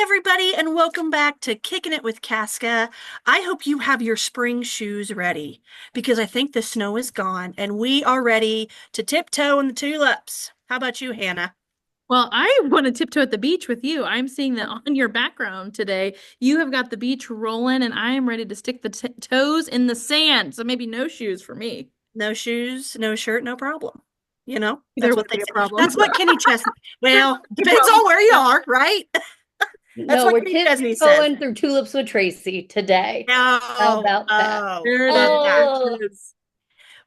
everybody, and welcome back to Kicking It with Casca. I hope you have your spring shoes ready because I think the snow is gone and we are ready to tiptoe in the tulips. How about you, Hannah? Well, I want to tiptoe at the beach with you. I'm seeing that on your background today. You have got the beach rolling, and I am ready to stick the t toes in the sand. So maybe no shoes for me. No shoes, no shirt, no problem. There That's what would they be a say. problem. That's what Kenny Chesney, There well, would be a depends problem. on where you are, right? That's No, what we're Kenny Chesney says. tiptoeing through tulips with Tracy today. How Oh, about that? There it is. There that. Oh, it is.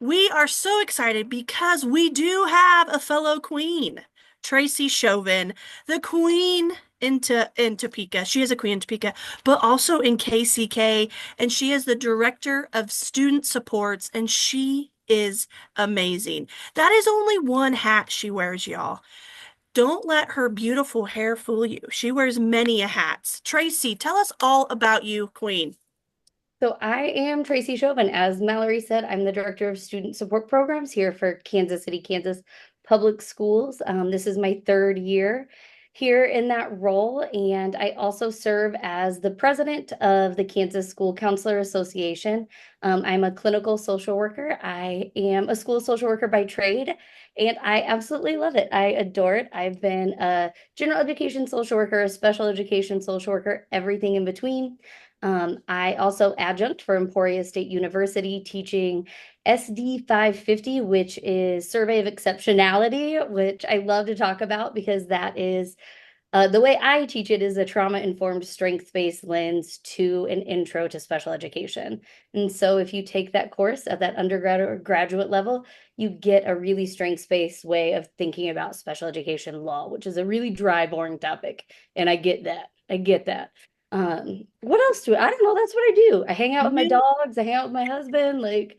We are so excited because we do have a fellow queen, Tracie Chauvin, the queen in Topeka. She is a queen in Topeka, but also in KCK, and she is the director of student supports, and she is amazing. That is only one hat she wears, y'all. Don't let her beautiful hair fool you. She wears many a hats. Tracie, tell us all about you, queen. so I am Tracie Chauvin. As Mallory said, I'm the director of student support programs here for Kansas City, Kansas Public Schools. This is my third year here in that role, and I also serve as the president of the Kansas School Counselor Association. I'm a clinical social worker. I am a school social worker by trade, and I absolutely love it. I adore it. I've been a general education social worker, a special education social worker, everything in between. I also adjunct for Emporia State University teaching SD 550, which is Survey of Exceptionality, which I love to talk about because that is the way I teach it is a trauma-informed strengths-based lens to an intro to special education. And so if you take that course at that undergraduate or graduate level, you get a really strengths-based way of thinking about special education law, which is a really dry, boring topic. And I get that. I get that. What else do I don't know. That's what I do. I hang out with my You dogs. I hang out with my husband, like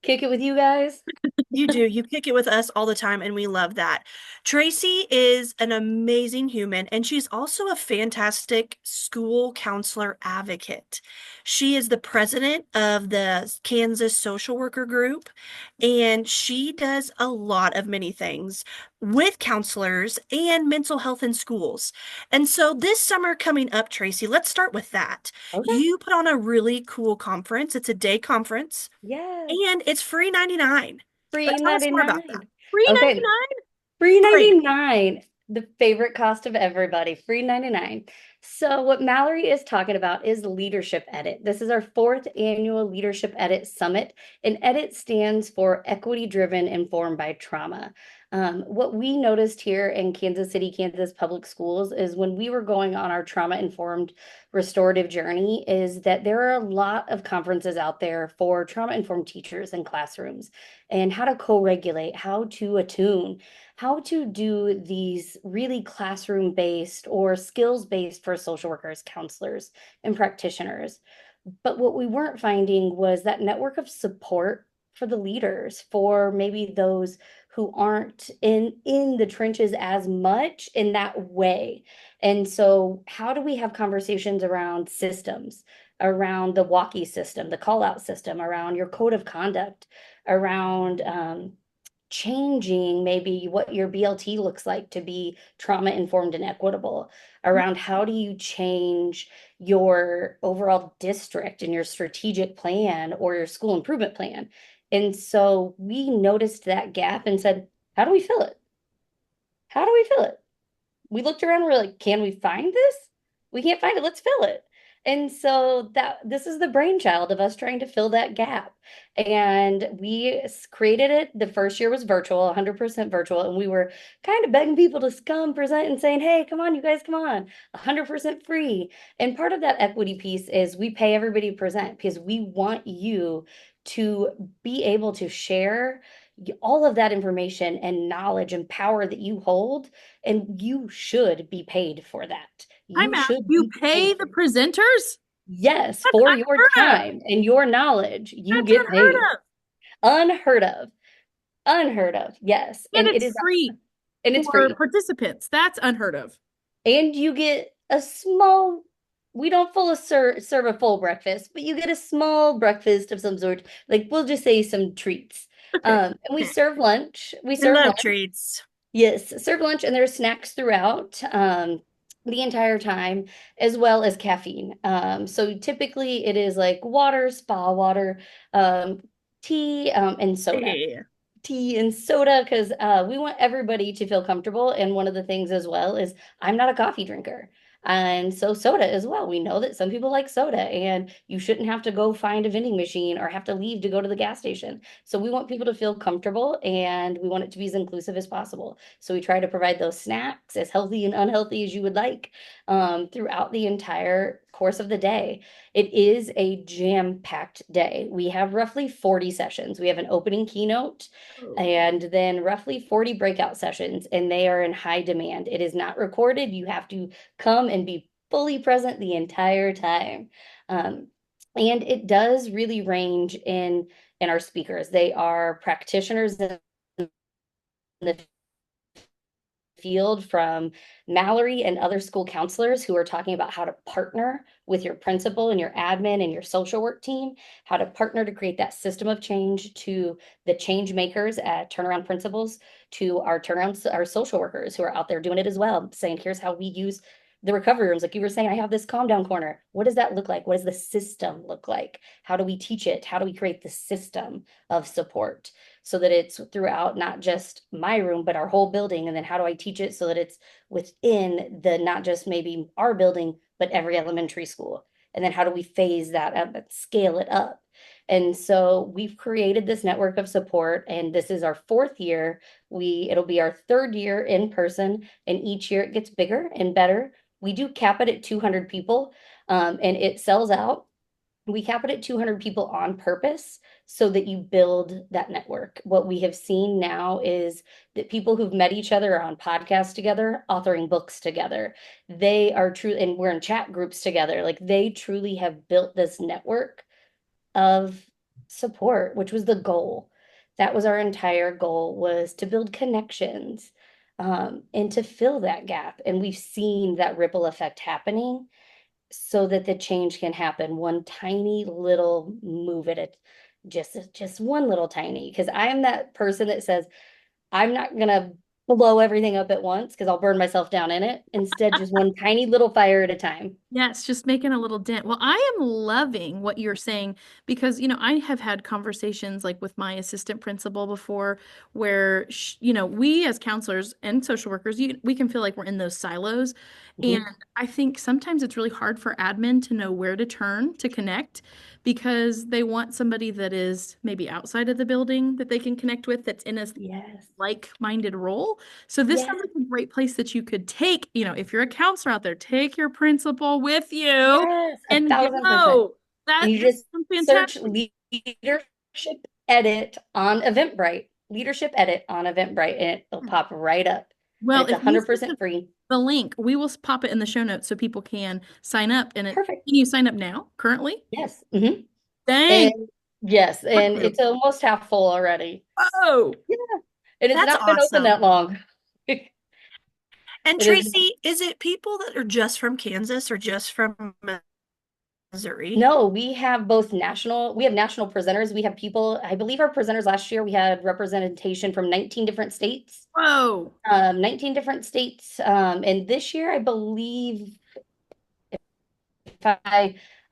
kick it with you guys. You do. You kick it with us all the time, and we love that. Tracie is an amazing human, and she's also a fantastic school counselor advocate. She is the president of the Kansas Social Worker Group, and she does a lot of many things with counselors and mental health in schools. And so this summer coming up, Tracie, let's start with that. Okay. You put on a really cool conference. It's a day conference, Yes. and it's free 99. But Free tell us more about that. 99. Free Okay. 99? Free Free. 99, the favorite cost of everybody, free 99. So what Mallory is talking about is Leadership Edit. This is our fourth annual Leadership Edit Summit, and EDIT stands for Equity Driven Informed by Trauma. What we noticed here in Kansas City, Kansas Public Schools is when we were going on our trauma-informed restorative journey is that there are a lot of conferences out there for trauma-informed teachers in classrooms and how to co-regulate, how to attune, how to do these really classroom based or skills based for social workers, counselors, and practitioners. But what we weren't finding was that network of support for the leaders, for maybe those who aren't in the trenches as much in that way. And so how do we have conversations around systems, around the walkie system, the call out system, around your code of conduct, around changing maybe what your BLT looks like to be trauma informed and equitable, around how do you change your overall district and your strategic plan or your school improvement plan. And so we noticed that gap and said, how do we fill it? How do we fill it? We looked around and we're like, can we find this? We can't find it. Let's fill it. And so that this is the brainchild of us trying to fill that gap. And we created it. The first year was virtual, 100% virtual. And we were kind of begging people to come present and saying, hey, come on, you guys, come on, 100% free. And part of that equity piece is we pay everybody to present because we want you to be able to share all of that information and knowledge and power that you hold, and you should be paid for that. I'm You out. should You be pay paid the for, presenters? yes, That's for your unheard of. time and your knowledge, you That's get unheard paid. of. Unheard of. Unheard of. Yes. And And it it's is, free and it's for free. participants. That's unheard of. And you get a small, we don't serve a full breakfast, but you get a small breakfast of some sort. Like we'll just say some treats. Okay. And we Okay. serve lunch. We I serve love lunch. treats. Yes, serve lunch and there's snacks throughout. the entire time, as well as caffeine. So typically it is like water, spa water, um, tea, and soda. Hey. Tea and soda because we want everybody to feel comfortable. And one of the things as well is I'm not a coffee drinker. And so soda as well. We know that some people like soda and you shouldn't have to go find a vending machine or have to leave to go to the gas station. So we want people to feel comfortable and we want it to be as inclusive as possible. So we try to provide those snacks as healthy and unhealthy as you would like throughout the entire course of the day. It is a jam-packed day. We have roughly 40 sessions. We have an opening keynote Oh. and then roughly 40 breakout sessions, and they are in high demand. It is not recorded. You have to come and be fully present the entire time. Um, and it does really range in our speakers. They are practitioners in the field from Mallory and other school counselors who are talking about how to partner with your principal and your admin and your social work team, how to partner to create that system of change, to the change makers at turnaround principals, to our turnaround, our social workers who are out there doing it as well, saying, here's how we use the recovery rooms. Like you were saying, I have this calm down corner. What does that look like? What does the system look like? How do we teach it? How do we create the system of support so that it's throughout not just my room, but our whole building? And then how do I teach it so that it's within the not just maybe our building, but every elementary school? And then how do we phase that up and scale it up? And so we've created this network of support, and this is our fourth year. It'll be our third year in person, and each year it gets bigger and better. We do cap it at 200 people, and it sells out. We cap it at 200 people on purpose so that you build that network. What we have seen now is that people who've met each other are on podcasts together, authoring books together. They are true, and we're in chat groups together. Like they truly have built this network of support, which was the goal. That was our entire goal, was to build connections and to fill that gap. And we've seen that ripple effect happening so that the change can happen. One tiny little move at it, just one little tiny. Because I am that person that says, I'm not gonna blow everything up at once because I'll burn myself down in it. Instead, just one tiny little fire at a time. Yes, just making a little dent. Well, I am loving what you're saying because, I have had conversations like with my assistant principal before where, we as counselors and social workers, we can feel like we're in those silos. And Mhm. I think sometimes it's really hard for admin to know where to turn to connect because they want somebody that is maybe outside of the building that they can connect with that's in a Yes. like-minded role. So this sounds Yes. like a great place that you could take, if you're a counselor out there, take your principal with you Yes. A and thousand percent. go. And That you this just sounds search fantastic. leadership edit on Eventbrite, leadership edit on Eventbrite, and it'll pop right up. And Well, it's if you send 100% free. the link, we will pop it in the show notes so people can sign up. And Perfect. can you sign up now, currently? Yes. Dang. And yes, What and group? it's almost half full already. Oh, Yeah. And it's That's not been open awesome. that long. And It is. Tracie, is it people that are just from Kansas or just from Missouri? No, we have national presenters. We have people, I believe our presenters last year, we had representation from 19 different states. whoa. 19 different states. And this year, I believe, if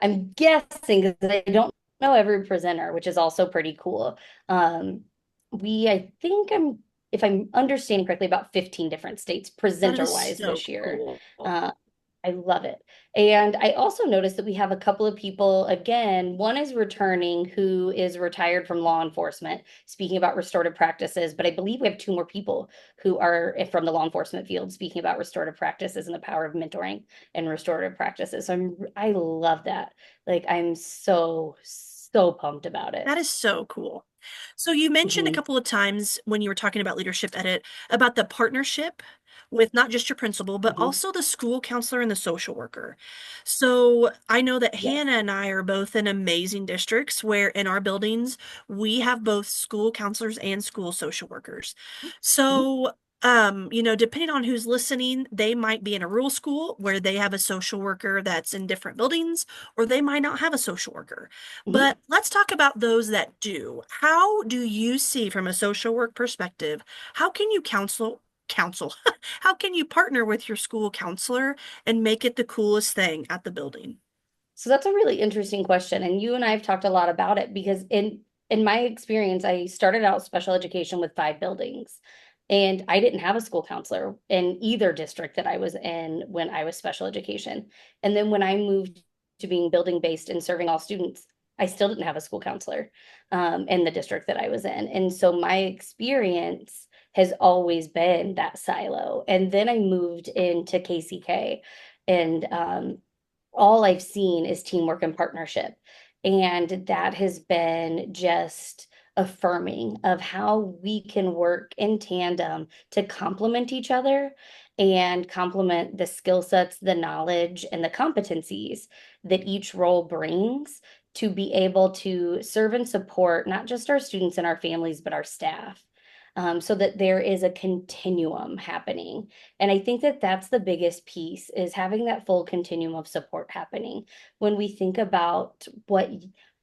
I'm guessing because I don't know every presenter, which is also pretty cool. Um, I think if I'm understanding correctly, about 15 different states That is presenter-wise so this year. cool. Uh, I love it. And I also noticed that we have a couple of people, again, one is returning who is retired from law enforcement, speaking about restorative practices, but I believe we have two more people who are from the law enforcement field speaking about restorative practices and the power of mentoring and restorative practices. So I love that. Like I'm so pumped about it. That is so cool. So you mentioned a Mhm. couple of times when you were talking about Leadership Edit about the partnership with not just your principal, but Mhm. also the school counselor and the social worker. So I know that Yes. Hannah and I are both in amazing districts where in our buildings we have both school counselors and school social workers. Mhm. So depending on who's listening, they might be in a rural school where they have a social worker that's in different buildings, or they might not have a social worker. Mhm. But let's talk about those that do. How do you see, from a social work perspective, how can you counsel counsel? How can you partner with your school counselor and make it the coolest thing at the building? So that's a really interesting question. And you and I have talked a lot about it because in my experience, I started out special education with 5 buildings. And I didn't have a school counselor in either district that I was in when I was special education. And then when I moved to being building based and serving all students, I still didn't have a school counselor in the district that I was in. And so my experience has always been that silo. And then I moved into KCK and all I've seen is teamwork and partnership. And that has been just affirming of how we can work in tandem to complement each other and complement the skill sets, the knowledge, and the competencies that each role brings to be able to serve and support not just our students and our families, but our staff. So that there is a continuum happening. And I think that that's the biggest piece is having that full continuum of support happening. When we think about what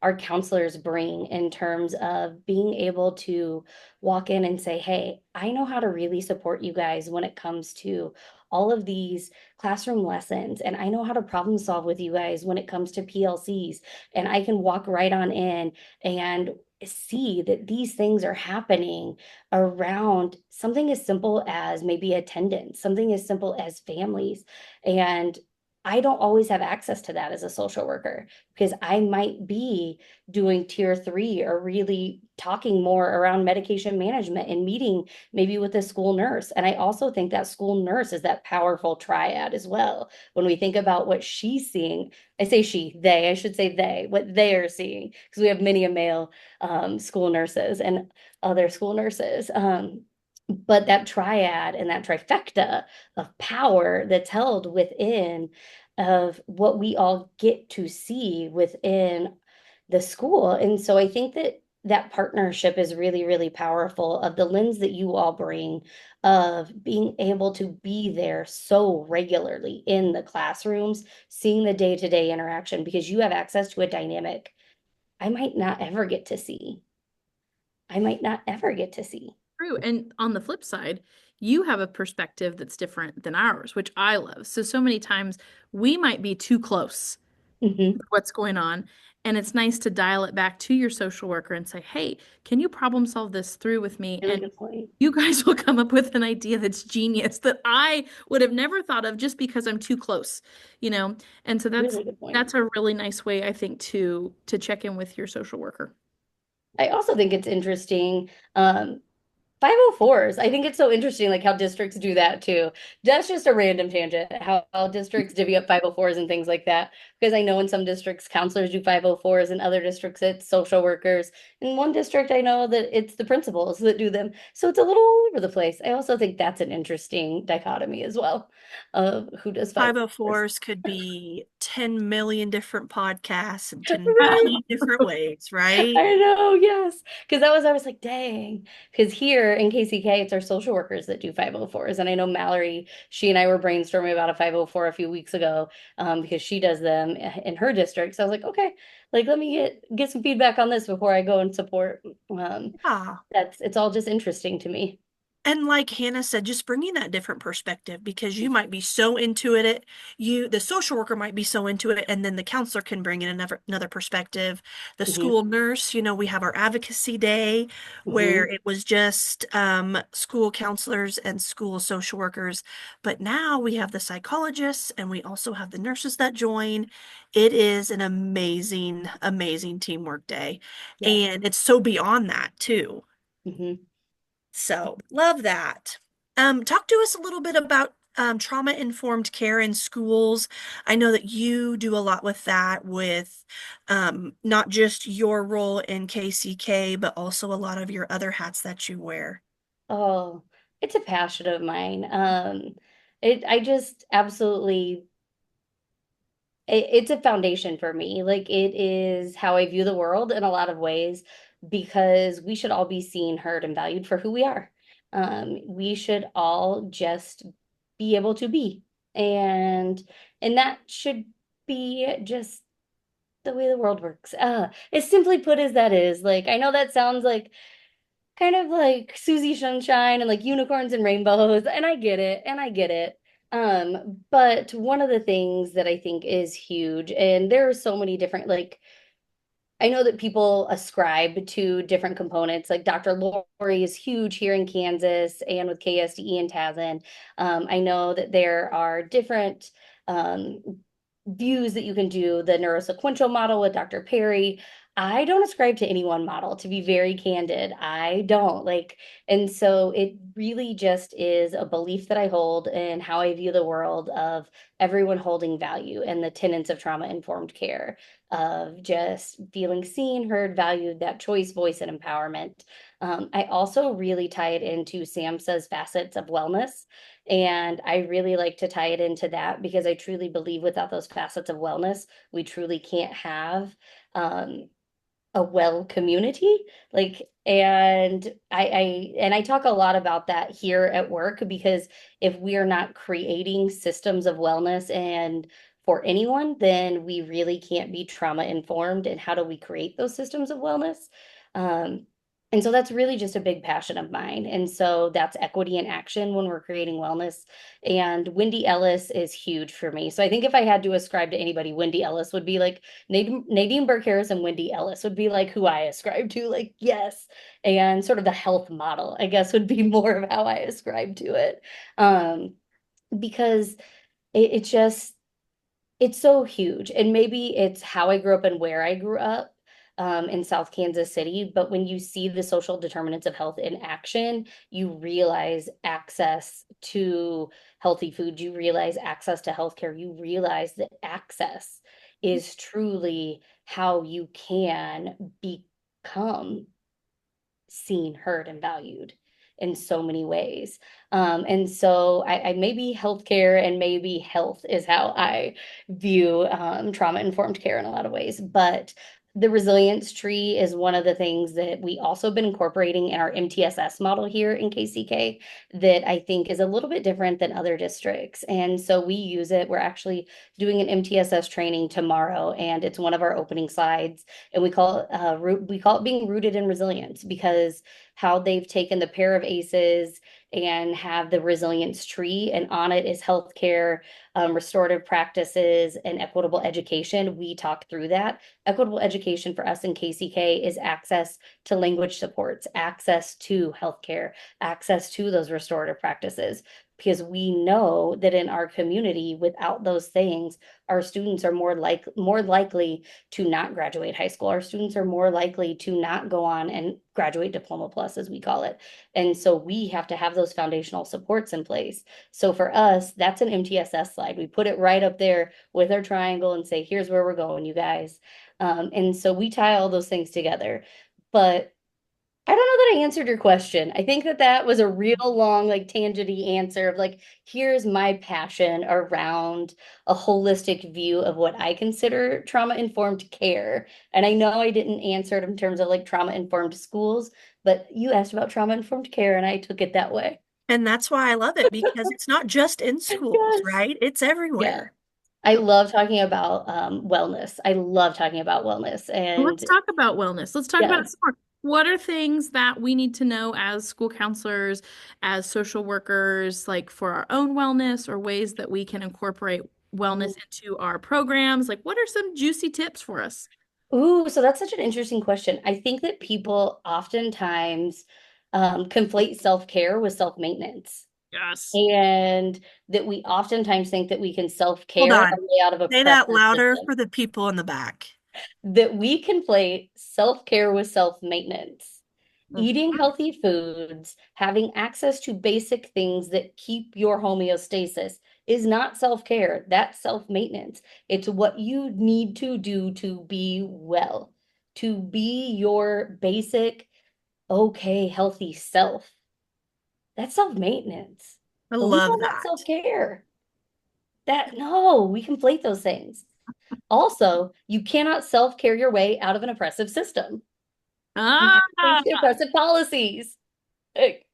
our counselors bring in terms of being able to walk in and say, hey, I know how to really support you guys when it comes to all of these classroom lessons. And I know how to problem solve with you guys when it comes to PLCs. And I can walk right on in and see that these things are happening around something as simple as maybe attendance, something as simple as families. And I don't always have access to that as a social worker because I might be doing tier 3 or really talking more around medication management and meeting maybe with a school nurse. And I also think that school nurse is that powerful triad as well. When we think about what she's seeing, I say she, they, I should say they, what they are seeing, because we have many a male school nurses and other school nurses. But that triad and that trifecta of power that's held within of what we all get to see within the school. And so I think that that partnership is really, really powerful of the lens that you all bring of being able to be there so regularly in the classrooms, seeing the day-to-day interaction because you have access to a dynamic I might not ever get to see. I might not ever get to see. True. And on the flip side, you have a perspective that's different than ours, which I love. So many times we might be too close Hmm. with what's going on. And it's nice to dial it back to your social worker and say, hey, can you problem solve this through with me? Really And good point. you guys will come up with an idea that's genius that I would have never thought of just because I'm too close, you know? And so Really good point. that's a really nice way, I think, to check in with your social worker. I also think it's interesting. 504s. I think it's so interesting, like how districts do that too. That's just a random tangent, how districts divvy up 504s and things like that. Because I know in some districts, counselors do 504s, in other districts, it's social workers. In one district, I know that it's the principals that do them. So it's a little all over the place. I also think that's an interesting dichotomy as well of who does 504s. 504s could be 10 million different podcasts and 10 Right. million different ways, right? I know, yes. Because I was like, dang. Because here in KCK, it's our social workers that do 504s. And I know Mallory, she and I were brainstorming about a 504 a few weeks ago because she does them in her district. So I was like, okay, like let me get some feedback on this before I go and support. Yeah. It's all just interesting to me. And like Hannah said, just bringing that different perspective because you might be so into it, the social worker might be so into it, and then the counselor can bring in another perspective. The Hmm. school nurse, we have our advocacy day where Hmm. it was just school counselors and school social workers, but now we have the psychologists and we also have the nurses that join. It is an amazing, amazing teamwork day, Yes. and it's so beyond that too. Hmm. So love that. Talk to us a little bit about trauma-informed care in schools. I know that you do a lot with that, with not just your role in KCK, but also a lot of your other hats that you wear. Oh, it's a passion of mine. I just absolutely it's a foundation for me. Like it is how I view the world in a lot of ways because we should all be seen, heard, and valued for who we are. We should all just be able to be. And and that should be just the way the world works. As simply put as that is, like I know that sounds like kind of like Susie Sunshine and like unicorns and rainbows, and I get it, and I get it. But one of the things that I think is huge, and there are so many different like I know that people ascribe to different components. Like Dr. Lori is huge here in Kansas and with KSDE and Tazen. I know that there are different um, views that you can do. The neurosequential model with Dr. Perry. I don't ascribe to any one model, to be very candid. I don't like, and so it really just is a belief that I hold and how I view the world of everyone holding value and the tenets of trauma-informed care of just feeling seen, heard, valued, that choice, voice, and empowerment. I also really tie it into SAMHSA's facets of wellness. And I really like to tie it into that because I truly believe without those facets of wellness, we truly can't have a well community. Like, and I talk a lot about that here at work because if we are not creating systems of wellness and for anyone, then we really can't be trauma informed. And how do we create those systems of wellness? Um, and so that's really just a big passion of mine. And so that's equity in action when we're creating wellness. And Wendy Ellis is huge for me. So I think if I had to ascribe to anybody, Wendy Ellis would be like Nadine Burke Harris and Wendy Ellis would be like who I ascribe to, like, yes. And sort of the health model, I guess, would be more of how I ascribe to it. Because it just, it's so huge. And maybe it's how I grew up and where I grew up in South Kansas City. But when you see the social determinants of health in action, you realize access to healthy food, you realize access to healthcare, you realize that access is truly how you can become seen, heard, and valued in so many ways. And so I maybe healthcare and maybe health is how I view trauma-informed care in a lot of ways. But the resilience tree is one of the things that we also been incorporating in our MTSS model here in KCK that I think is a little bit different than other districts. And so we use it. We're actually doing an MTSS training tomorrow, and it's one of our opening slides. And we call it being rooted in resilience because how they've taken the pair of aces and have the resilience tree, and on it is healthcare, restorative practices, and equitable education. We talk through that. Equitable education for us in KCK is access to language supports, access to healthcare, access to those restorative practices. Because we know that in our community, without those things, our students are more likely to not graduate high school. Our students are more likely to not go on and graduate diploma plus, as we call it. And so we have to have those foundational supports in place. So for us, that's an MTSS slide. We put it right up there with our triangle and say, here's where we're going, you guys. And so we tie all those things together. But I don't know that I answered your question. I think that that was a real long, like, tangenty answer of like, here's my passion around a holistic view of what I consider trauma-informed care. And I know I didn't answer it in terms of like trauma-informed schools, but you asked about trauma-informed care and I took it that way. And that's why I love it because it's not just in schools, Yes. right? It's Yeah. everywhere. I love talking about wellness. I love talking about wellness. And Let's talk about wellness. Let's talk about it yes. some more. What are things that we need to know as school counselors, as social workers, like for our own wellness or ways that we can incorporate wellness into our programs? Like, what are some juicy tips for us? Ooh, so that's such an interesting question. I think that people oftentimes conflate self-care with self-maintenance, Yes. and that we oftentimes think that we can Hold self-care our on. way out of a Say that oppressive louder system, for the people in the back. that we conflate self-care with self-maintenance. Eating Mhm. healthy foods, having access to basic things that keep your homeostasis is not self-care. That's self-maintenance. It's what you need to do to be well, to be your basic, okay, healthy self. That's self-maintenance. I But we love call that that. self-care. That, no, we conflate those things. Also, you cannot self-care your way out of an oppressive system. You Ah, have to change the oppressive policies. Like,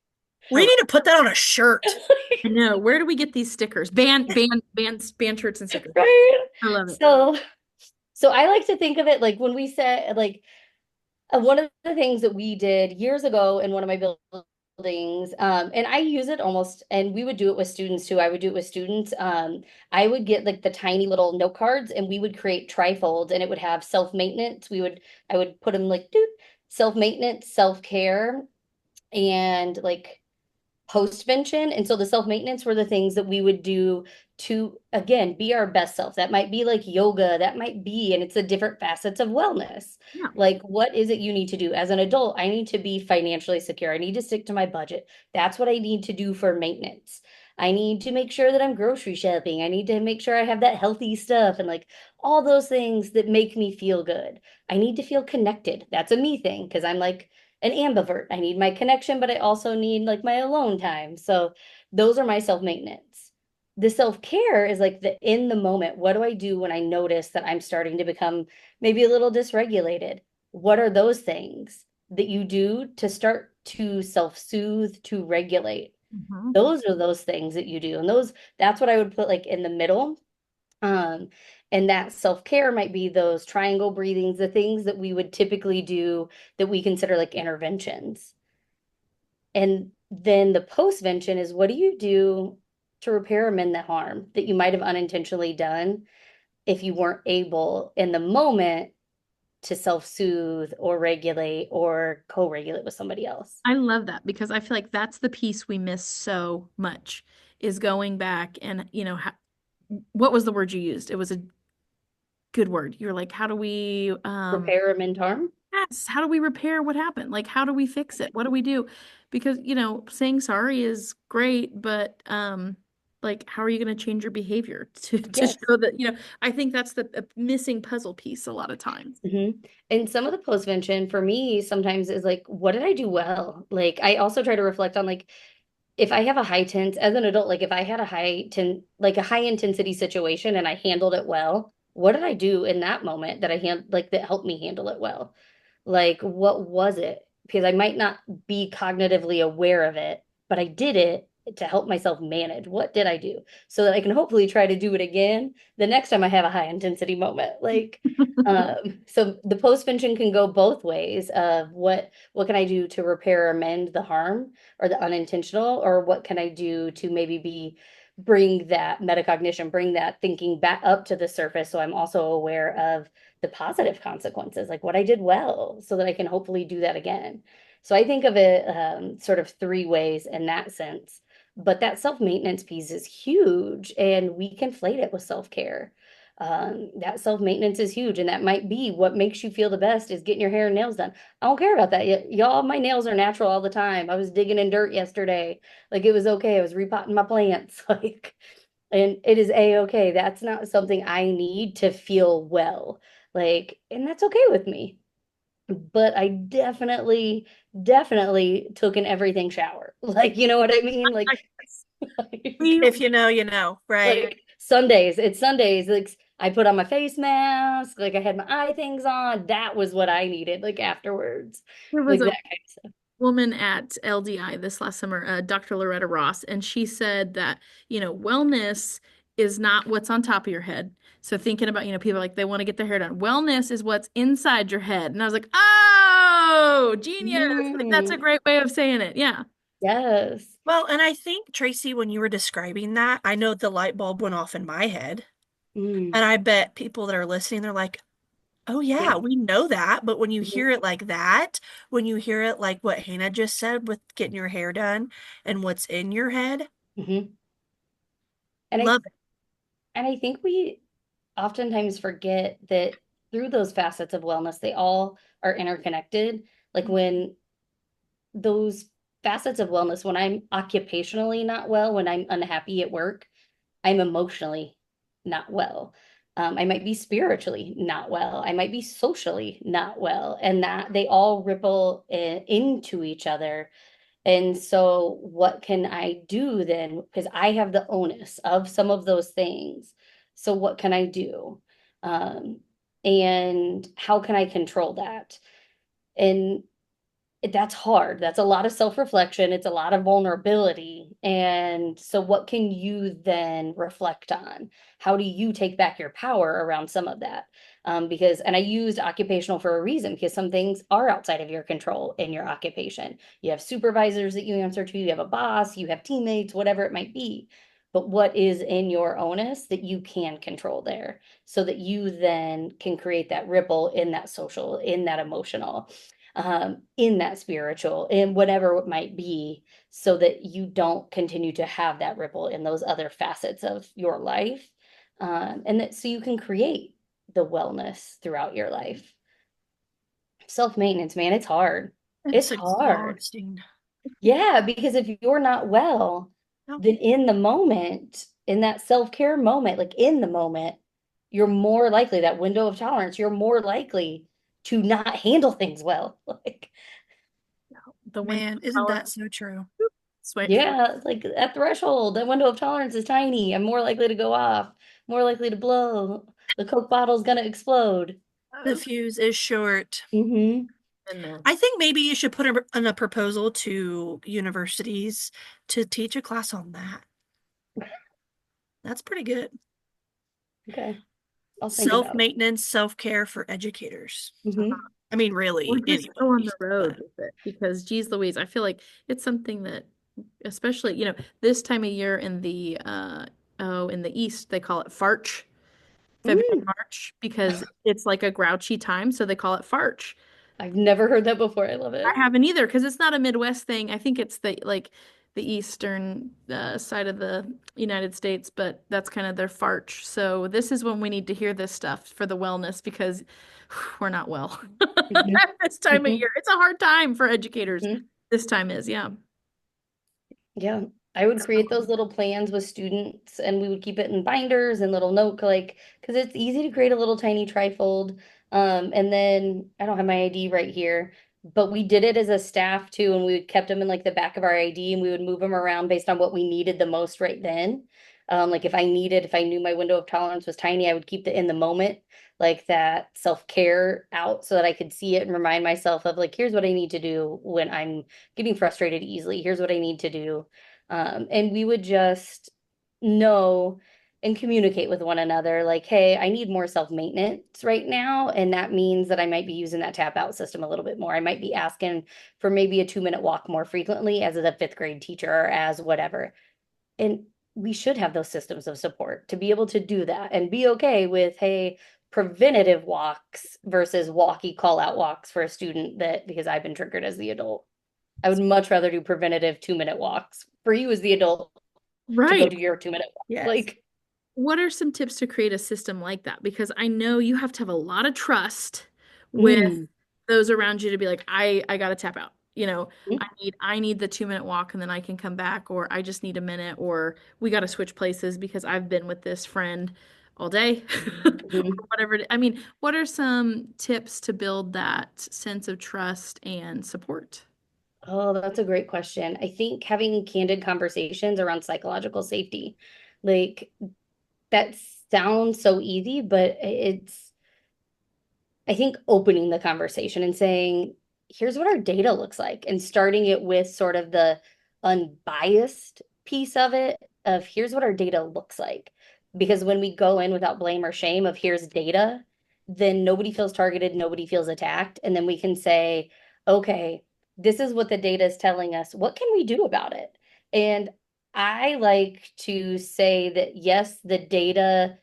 We need to put that on a shirt. I know. Where do we get these stickers? Band shirts and stickers. right? I love it. So I like to think of it like when we say like One of the things that we did years ago in one of my buildings, and I use it almost, and we would do it with students too. I would do it with students. I would get like the tiny little note cards, and we would create trifolds, and it would have self-maintenance. I would put them like, doot, self-maintenance, self-care, and like postvention. And so the self-maintenance were the things that we would do to, again, be our best self. That might be like yoga, that might be, and it's the different facets of wellness. Yeah. Like, what is it you need to do? As an adult, I need to be financially secure. I need to stick to my budget. That's what I need to do for maintenance. I need to make sure that I'm grocery shopping. I need to make sure I have that healthy stuff and like all those things that make me feel good. I need to feel connected. That's a me thing because I'm like, an ambivert. I need my connection, but I also need like my alone time. So those are my self-maintenance. The self-care is like the in the moment. What do I do when I notice that I'm starting to become maybe a little dysregulated? What are those things that you do to start to self-soothe, to regulate? Mhm. Those are those things that you do. And that's what I would put like in the middle. Um, and that self-care might be those triangle breathings, the things that we would typically do that we consider like interventions. And then the postvention is what do you do to repair or mend the harm that you might have unintentionally done if you weren't able in the moment to self-soothe or regulate or co-regulate with somebody else. I love that because I feel like that's the piece we miss so much is going back and, what was the word you used? It was a good word. You're like, how do we, Repair or mend harm? yes, how do we repair what happened? Like, how do we fix it? What do we do? Because, saying sorry is great, but, like, how are you going to change your behavior to Yes. show that, I think that's the missing puzzle piece a lot of times. And some of the postvention for me sometimes is like, what did I do well? Like, I also try to reflect on like, if I have a high tense as an adult, like if I had like a high intensity situation and I handled it well, what did I do in that moment that like that helped me handle it well? Like, what was it? Because I might not be cognitively aware of it, but I did it to help myself manage. What did I do? So that I can hopefully try to do it again the next time I have a high intensity moment. Like, so the postvention can go both ways of what can I do to repair or mend the harm or the unintentional, or what can I do to maybe bring that metacognition, bring that thinking back up to the surface so I'm also aware of the positive consequences, like what I did well, so that I can hopefully do that again. So I think of it sort of three ways in that sense. But that self-maintenance piece is huge, and we conflate it with self-care. That self-maintenance is huge, and that might be what makes you feel the best is getting your hair and nails done. I don't care about that. Y'all, my nails are natural all the time. I was digging in dirt yesterday. Like it was okay. I was repotting my plants. Like, and it is a-okay. That's not something I need to feel well. Like, and that's okay with me. But I definitely took an everything shower. Like, you know what I mean? If you know, you know, right? Like Sundays, it's Sundays. Like I put on my face mask, like I had my eye things on. That was what I needed, like afterwards. There was Like a that kind of stuff. woman at LDI this last summer, Dr. Loretta Ross, and she said that, wellness is not what's on top of your head. So thinking about, people like they want to get their hair done. Wellness is what's inside your head. And I was like, oh, genius. Like, that's a Mm, great way of saying it. Yeah. yes. Well, and I think, Tracy, when you were describing that, I know the light bulb went off in my head. Mm, And I bet people that are listening, they're like, oh, yeah, yeah. we know that. But when you Mhm, hear it like that, when you hear it like what Hannah just said with getting your hair done and what's in your head, mhm. And I love it. and I think we oftentimes forget that through those facets of wellness, they all are interconnected. Like when those facets of wellness, when I'm occupationally not well, when I'm unhappy at work, I'm emotionally not well. I might be spiritually not well. I might be socially not well. And that they all ripple into each other. And so, what can I do then? Because I have the onus of some of those things. So, what can I do? Um, and how can I control that? And that's hard. That's a lot of self-reflection. It's a lot of vulnerability. And so, what can you then reflect on? How do you take back your power around some of that? because, and I used occupational for a reason, because some things are outside of your control in your occupation. You have supervisors that you answer to, you have a boss, you have teammates, whatever it might be. But what is in your onus that you can control there, so that you then can create that ripple in that social, in that emotional, in that spiritual, in whatever it might be, so that you don't continue to have that ripple in those other facets of your life. And that so you can create the wellness throughout your life. Self-maintenance, man, it's hard. It's It's hard. exhausting. Yeah, because if you're not well, No, then in the moment, in that self-care moment, like in the moment, you're more likely, that window of tolerance, you're more likely to not handle things well. Like, The window man, of isn't that tolerance so true? sway through. yeah, it's like that threshold, that window of tolerance is tiny. I'm more likely to go off, more likely to blow. The Coke bottle's gonna explode. The fuse is short. Mm-hmm. Been there. I think maybe you should put in a proposal to universities to teach a class on that. That's pretty good. Okay, I'll think about Self-maintenance, self-care for educators. it. Mm-hmm. I mean, Or really, just go on anybody, the road but with it because, geez Louise, I feel like it's something that, especially, this time of year in the in the East, they call it Farch, February, Mm, March, because it's like a grouchy time, so they call it Farch. I've never heard that before. I love I it. haven't either because it's not a Midwest thing. I think it's the eastern side of the United States, but that's kind of their farch. So this is when we need to hear this stuff for the wellness because we're not well Mm-hmm. this time of Mm-hmm. year. It's a hard time for educators. Mm-hmm. This time is, yeah. Yeah, I would create so those little plans with students, and we would keep it in binders and little note, like, because it's easy to create a little tiny trifold. And then I don't have my ID right here, but we did it as a staff too, and we kept them in like the back of our ID, and we would move them around based on what we needed the most right then. Like if I knew my window of tolerance was tiny, I would keep the in the moment, like that self-care out, so that I could see it and remind myself of like, here's what I need to do when I'm getting frustrated easily. Here's what I need to do. And we would just know and communicate with one another like, hey, I need more self-maintenance right now. And that means that I might be using that tap out system a little bit more. I might be asking for maybe a 2-minute walk more frequently as a fifth grade teacher or as whatever. And we should have those systems of support to be able to do that and be okay with, hey, preventative walks versus walkie call out walks for a student, that because I've been triggered as the adult. I would much rather do preventative 2-minute walks for you as the adult to go Right. do your 2-minute walk. yes. Like, What are some tips to create a system like that? Because I know you have to have a lot of trust with mm, those around you to be like, I gotta tap out. mm, I need the 2-minute walk and then I can come back, or I just need a minute, or we gotta switch places because I've been with this friend all day. Or mm. whatever. I mean, what are some tips to build that sense of trust and support? Oh, that's a great question. I think having candid conversations around psychological safety, like that sounds so easy, but it's I think opening the conversation and saying, here's what our data looks like, and starting it with sort of the unbiased piece of it, of here's what our data looks like. Because when we go in without blame or shame of here's data, then nobody feels targeted, nobody feels attacked. And then we can say, okay, this is what the data is telling us. What can we do about it? And I like to say that yes, the data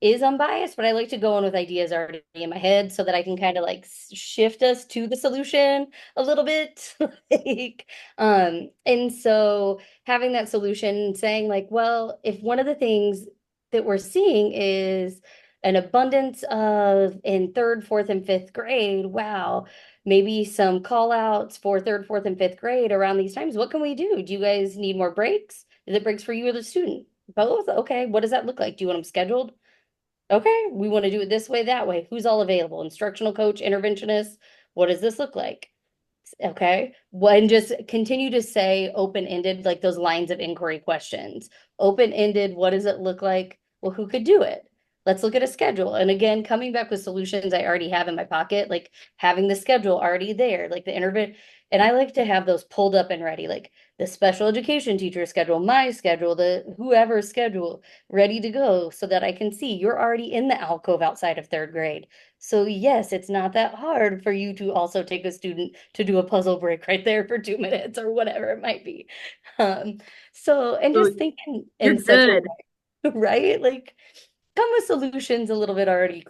is unbiased, but I like to go in with ideas already in my head so that I can kind of like shift us to the solution a little bit. Like, and so having that solution saying like, well, if one of the things that we're seeing is an abundance of in third, fourth, and fifth grade, wow, maybe some call outs for third, fourth, and fifth grade around these times. What can we do? Do you guys need more breaks? Is it breaks for you or the student? Both? Okay. What does that look like? Do you want them scheduled? Okay, we want to do it this way, that way. Who's all available? Instructional coach, interventionist. What does this look like? Okay. And just continue to say open-ended, like those lines of inquiry questions. Open-ended, what does it look like? Well, who could do it? let's look at a schedule. And again, coming back with solutions I already have in my pocket, like having the schedule already there, like the interview. And I like to have those pulled up and ready, like the special education teacher schedule, my schedule, the whoever's schedule ready to go so that I can see you're already in the alcove outside of third grade. So yes, it's not that hard for you to also take a student to do a puzzle break right there for 2 minutes or whatever it might be. Um, so, and Oh, just thinking you're in such a good. way, right? Like come with solutions a little bit already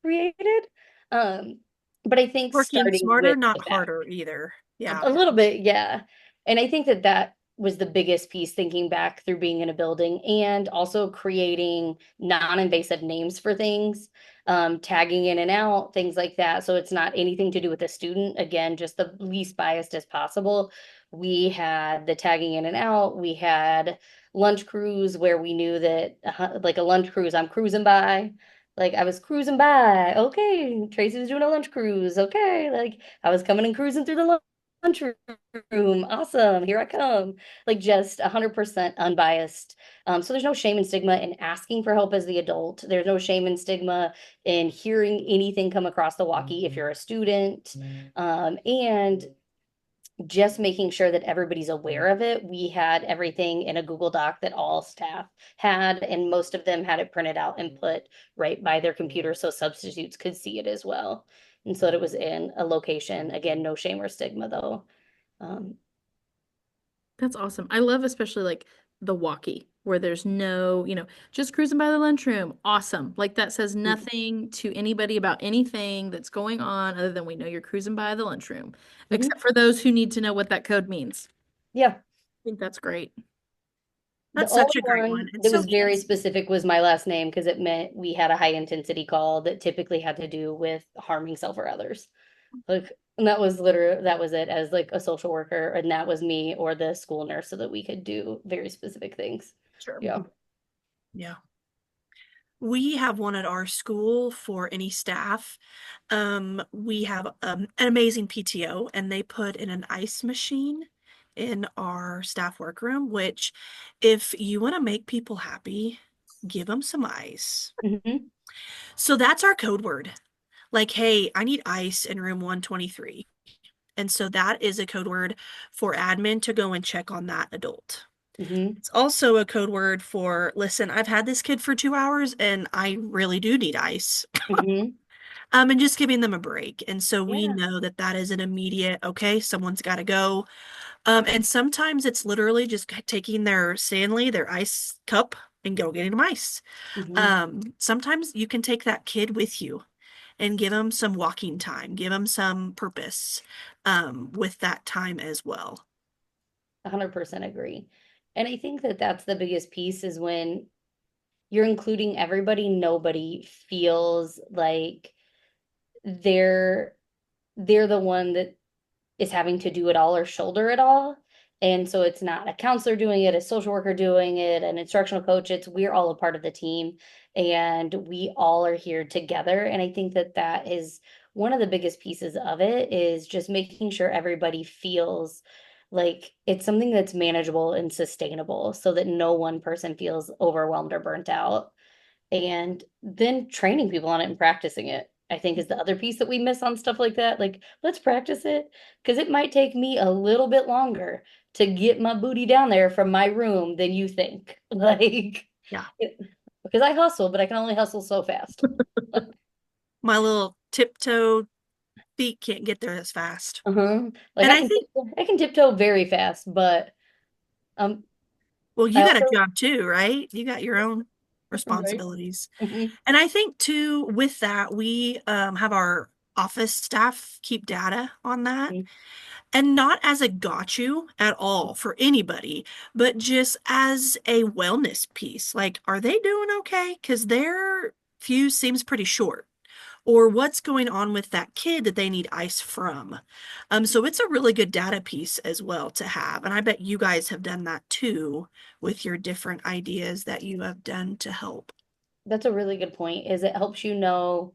created. Um, but I think Working starting smarter, with not that harder either. Yeah. a little bit, yeah. And I think that that was the biggest piece thinking back through being in a building and also creating non-invasive names for things, tagging in and out, things like that. So it's not anything to do with the student. Again, just the least biased as possible. We had the tagging in and out. We had lunch crews where we knew that, like a lunch cruise, I'm cruising by. Like I was cruising by. Okay, Tracy was doing a lunch cruise. Okay, like I was coming and cruising through the lunchroom. Awesome. Here I come. Like just 100% unbiased. So there's no shame and stigma in asking for help as the adult. There's no shame and stigma in hearing anything come across the walkie if you're a student. And just making sure that everybody's aware of it. We had everything in a Google Doc that all staff had, and most of them had it printed out and put right by their computer so substitutes could see it as well. And so that it was in a location. Again, no shame or stigma though. Um, That's awesome. I love especially like the walkie where there's no, just cruising by the lunchroom. Awesome. Like that says nothing to anybody about anything that's going on other than we know you're cruising by the lunchroom, mhm. except for those who need to know what that code means. Yeah. I think that's great. The That's only such a great one. one It's that so was very easy. specific was my last name because it meant we had a high intensity call that typically had to do with harming self or others. Like, and that was literally that was it as like a social worker, and that was me or the school nurse so that we could do very specific things. Sure. Yeah. Yeah. We have one at our school for any staff. We have an amazing PTO, and they put in an ice machine in our staff workroom, which, if you want to make people happy, give them some ice. Hmm. So that's our code word. Like, hey, I need ice in room 123. And so that is a code word for admin to go and check on that adult. Hmm. It's also a code word for, listen, I've had this kid for 2 hours and I really do need ice. Hmm. And just giving them a break. And so we Yeah. know that that is an immediate, okay, someone's got to go. And sometimes it's literally just taking their Stanley, their ice cup, and go getting them ice. Hmm. Sometimes you can take that kid with you and give them some walking time, give them some purpose with that time as well. 100% agree. And I think that that's the biggest piece is when you're including everybody, nobody feels like they're they're the one that is having to do it all or shoulder it all. And so it's not a counselor doing it, a social worker doing it, an instructional coach. It's we're all a part of the team and we all are here together. And I think that that is one of the biggest pieces of it is just making sure everybody feels like it's something that's manageable and sustainable so that no one person feels overwhelmed or burnt out and then training people on it and practicing it. I think is the other piece that we miss on stuff like that. Like, let's practice it because it might take me a little bit longer to get my booty down there from my room than you think. Like, Yeah. because I hustle, but I can only hustle so fast. My little tiptoe feet can't get there as fast. Uh-huh. Like And I think, I can tiptoe very fast, but um well, I you got a also job too, right? You got your own right. responsibilities. Hmm. And I think too, with that, we have our office staff keep data on that. And not as a got you at all for anybody, but just as a wellness piece. Like, are they doing okay? Because their fuse seems pretty short. Or what's going on with that kid that they need ice from. So it's a really good data piece as well to have. And I bet you guys have done that too with your different ideas that you have done to help. That's a really good point, is it helps you know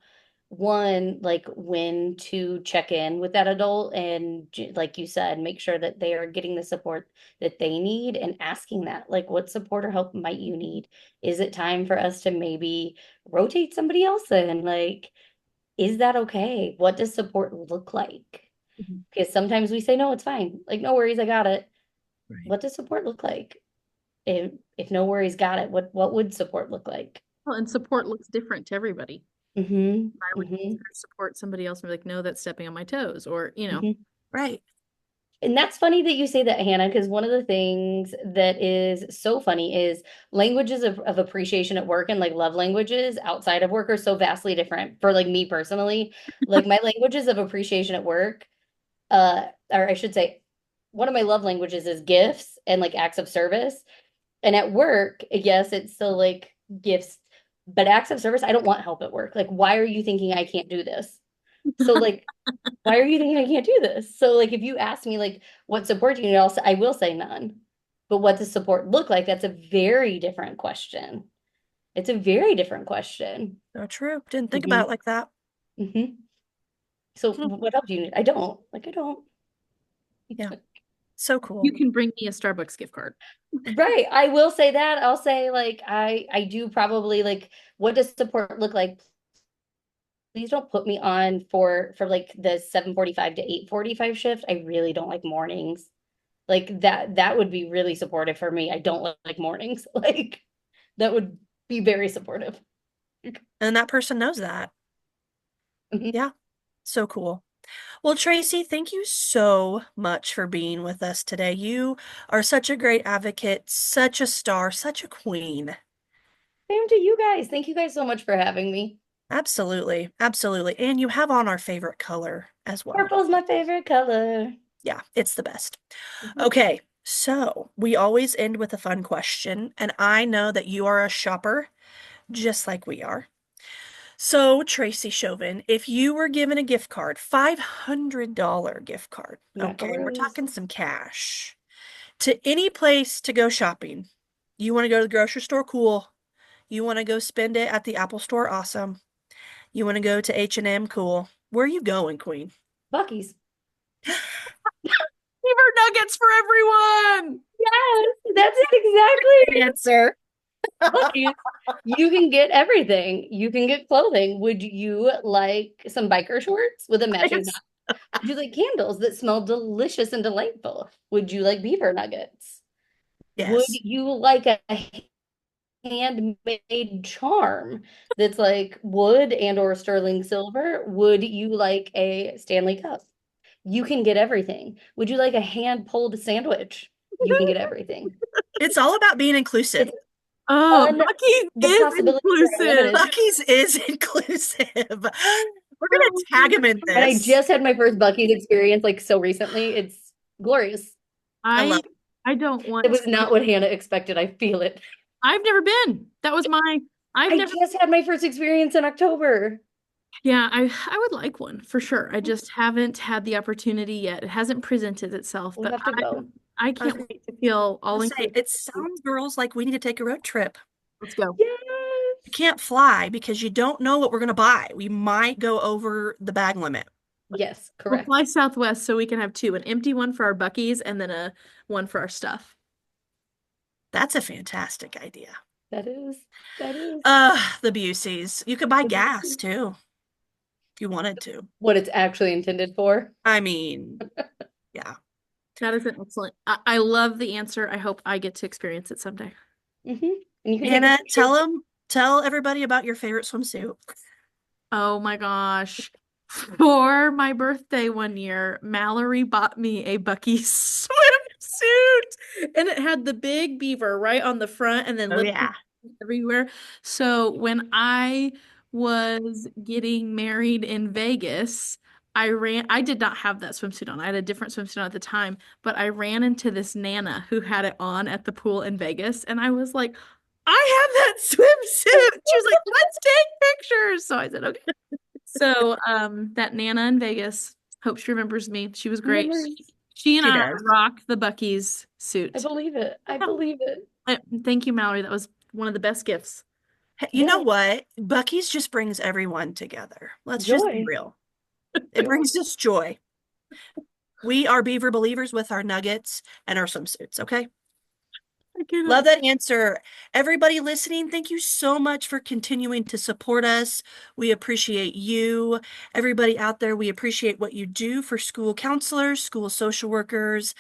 one, like when to check in with that adult and like you said, make sure that they are getting the support that they need and asking that, like, what support or help might you need? Is it time for us to maybe rotate somebody else in? Like, is that okay? What does support look like? Mhm. Because sometimes we say, no, it's fine. Like, no worries, I got it. Right. What does support look like? If no worries, got it, what would support look like? Well, and support looks different to everybody. Mm-hmm. I would Mm-hmm. consider support somebody else and be like, no, that's stepping on my toes, or, you know. Mm-hmm. Right. And that's funny that you say that, Hannah, because one of the things that is so funny is languages of appreciation at work and like love languages outside of work are so vastly different for like me personally. Like my languages of appreciation at work, or I should say, one of my love languages is gifts and like acts of service. And at work, yes, it's still like gifts, but acts of service, I don't want help at work. Like, why are you thinking I can't do this? So like why are you thinking I can't do this? So like if you ask me like what support do you need, I will say none. But what does support look like? That's a very different question. It's a very different question. So true. Didn't think about Hmm. it like that. Hmm. So Hmm. what else do you need? I don't. Like I don't. Yeah. So You cool. can bring me a Starbucks gift card. Right. I will say that. I'll say like I do probably like what does support look like? Please don't put me on for like the 7:45 to 8:45 shift. I really don't like mornings. Like that would be really supportive for me. I don't like mornings. Like that would be very supportive. And that person knows that. Mhm. Yeah. So cool. Well, Tracie, thank you so much for being with us today. You are such a great advocate, such a star, such a queen. Same to you guys. Thank you guys so much for having me. Absolutely. Absolutely. And you have on our favorite color as well. Purple's my favorite color. Yeah, it's the best. Mhm. Okay, so we always end with a fun question, and I know that you are a shopper just like we are. So, Tracie Chauvin, if you were given a gift card, $500 gift card, okay, we're Macaroons. talking some cash, to any place to go shopping. You want to go to the grocery store? Cool. You want to go spend it at the Apple Store? Awesome. You want to go to H&M? Cool. Where are you going, Queen? Bucky's. Beaver nuggets for everyone. Yes, that's it exactly. Answer. Bucky's. You can get everything. You can get clothing. Would you like some biker shorts with a matching Yes. top? Would you like candles that smell delicious and delightful? Would you like beaver nuggets? Would Yes. you like a handmade charm that's like wood and or sterling silver? Would you like a Stanley Cup? You can get everything. Would you like a hand pulled sandwich? You can get everything. It's all about being inclusive. It's Oh, un Bucky's the is possibilities are inclusive. unlimited. Bucky's is inclusive. We're gonna Oh, tag him in And I this. just had my first Bucky's experience like so recently. It's glorious. I I love it. I don't It want was to. not what Hannah expected. I feel it. I've never been. That was my. I've I never. just had my first experience in October. Yeah, I would like one for sure. I just haven't had the opportunity yet. It hasn't presented itself, We but have to go. I I was can't gonna wait to feel all say, inclusive. it sounds, girls, like we need to take a road trip. Let's go. You Yes. can't fly because you don't know what we're gonna buy. We might go over the bag limit. Yes, We'll fly correct. Southwest so we can have two, an empty one for our Buckies and then a one for our stuff. That's a fantastic idea. That is, that is The Buseys. You could buy gas too if you wanted to. what it's actually intended for. I mean, yeah. That is an excellent. I love the answer. I hope I get to experience it someday. And you can take a Hannah, picture. tell everybody about your favorite swimsuit. Oh my gosh. For my birthday one year, Mallory bought me a Bucky swimsuit. And it had the big beaver right on the front and then Oh little yeah. everywhere. So when I was getting married in Vegas, I did not have that swimsuit on. I had a different swimsuit on at the time, but I ran into this Nana who had it on at the pool in Vegas. And I was like, I have that swimsuit. She was like, let's take pictures. So I said, okay. So that Nana in Vegas, hope she remembers me. She was great. Memories. She and She I does. rock the Bucky's I suit. believe it. I Yeah. believe it. Thank you, Mallory. That was one of the best gifts. You know Yeah, what? Bucky's just brings everyone together. Let's just be joy. real. It brings us joy. We are Beaver believers with our nuggets and our swimsuits, okay? I cannot. Love that answer. Everybody listening, thank you so much for continuing to support us. We appreciate you. Everybody out there, we appreciate what you do for school counselors, school social workers,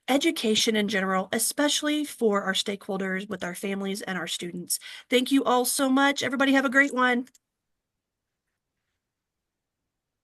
education in general, especially for our stakeholders with our families and our students. Thank you all so much. Everybody have a great one.